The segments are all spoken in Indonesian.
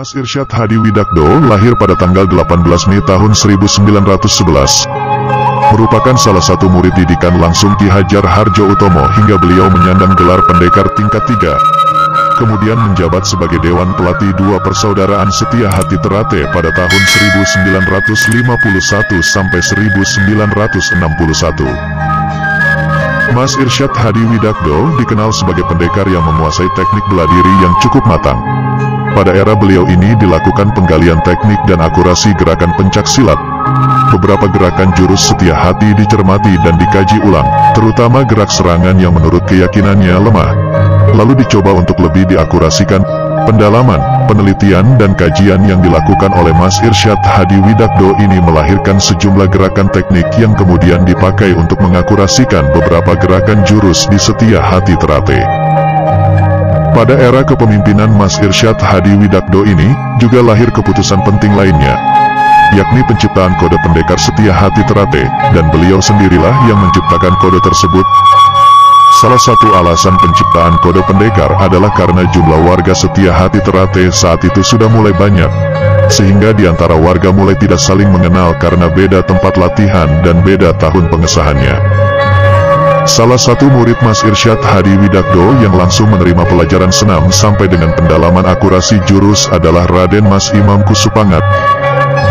Mas Irsyad Hadi Widakdo lahir pada tanggal 18 Mei tahun 1911. Merupakan salah satu murid didikan langsung Ki Hajar Hardjo Utomo hingga beliau menyandang gelar pendekar tingkat 3. Kemudian menjabat sebagai Dewan Pelatih dua Persaudaraan Setia Hati Terate pada tahun 1951 sampai 1961. Mas Irsyad Hadi Widakdo dikenal sebagai pendekar yang menguasai teknik bela diri yang cukup matang. Pada era beliau ini dilakukan penggalian teknik dan akurasi gerakan pencak silat. Beberapa gerakan jurus Setia Hati dicermati dan dikaji ulang, terutama gerak serangan yang menurut keyakinannya lemah. Lalu dicoba untuk lebih diakurasikan. Pendalaman, penelitian dan kajian yang dilakukan oleh Mas Irsyad Hadi Widakdo ini melahirkan sejumlah gerakan teknik yang kemudian dipakai untuk mengakurasikan beberapa gerakan jurus di Setia Hati Terate. Pada era kepemimpinan Mas Irsyad Hadi Widakdo ini, juga lahir keputusan penting lainnya, yakni penciptaan kode pendekar Setia Hati Terate, dan beliau sendirilah yang menciptakan kode tersebut. Salah satu alasan penciptaan kode pendekar adalah karena jumlah warga Setia Hati Terate saat itu sudah mulai banyak, sehingga di antara warga mulai tidak saling mengenal karena beda tempat latihan dan beda tahun pengesahannya. Salah satu murid Mas Irsyad Hadi Widakdo yang langsung menerima pelajaran senam sampai dengan pendalaman akurasi jurus adalah Raden Mas Imam Kusupangat.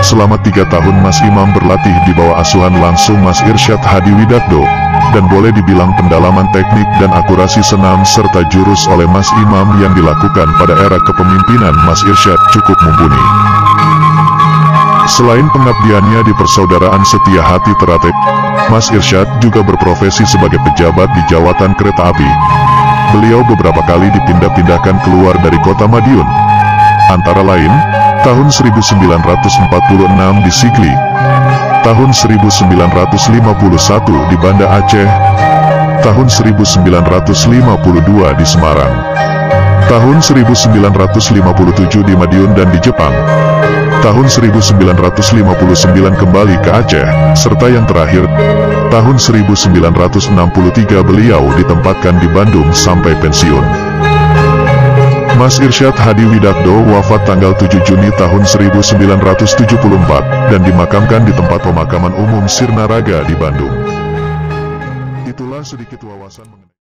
Selama 3 tahun Mas Imam berlatih di bawah asuhan langsung Mas Irsyad Hadi Widakdo, dan boleh dibilang pendalaman teknik dan akurasi senam serta jurus oleh Mas Imam yang dilakukan pada era kepemimpinan Mas Irsyad cukup mumpuni. Selain pengabdiannya di Persaudaraan Setia Hati Terate, Mas Irsyad juga berprofesi sebagai pejabat di Jawatan Kereta Api. Beliau beberapa kali dipindah-pindahkan keluar dari kota Madiun, antara lain, tahun 1946 di Sigli, tahun 1951 di Banda Aceh, tahun 1952 di Semarang, tahun 1957 di Madiun dan di Jepang, tahun 1959 kembali ke Aceh, serta yang terakhir, tahun 1963 beliau ditempatkan di Bandung sampai pensiun. Mas Irsyad Hadi Widakdo wafat tanggal 7 Juni tahun 1974 dan dimakamkan di tempat pemakaman umum Sirna Raga di Bandung. Itulah sedikit wawasan mengenai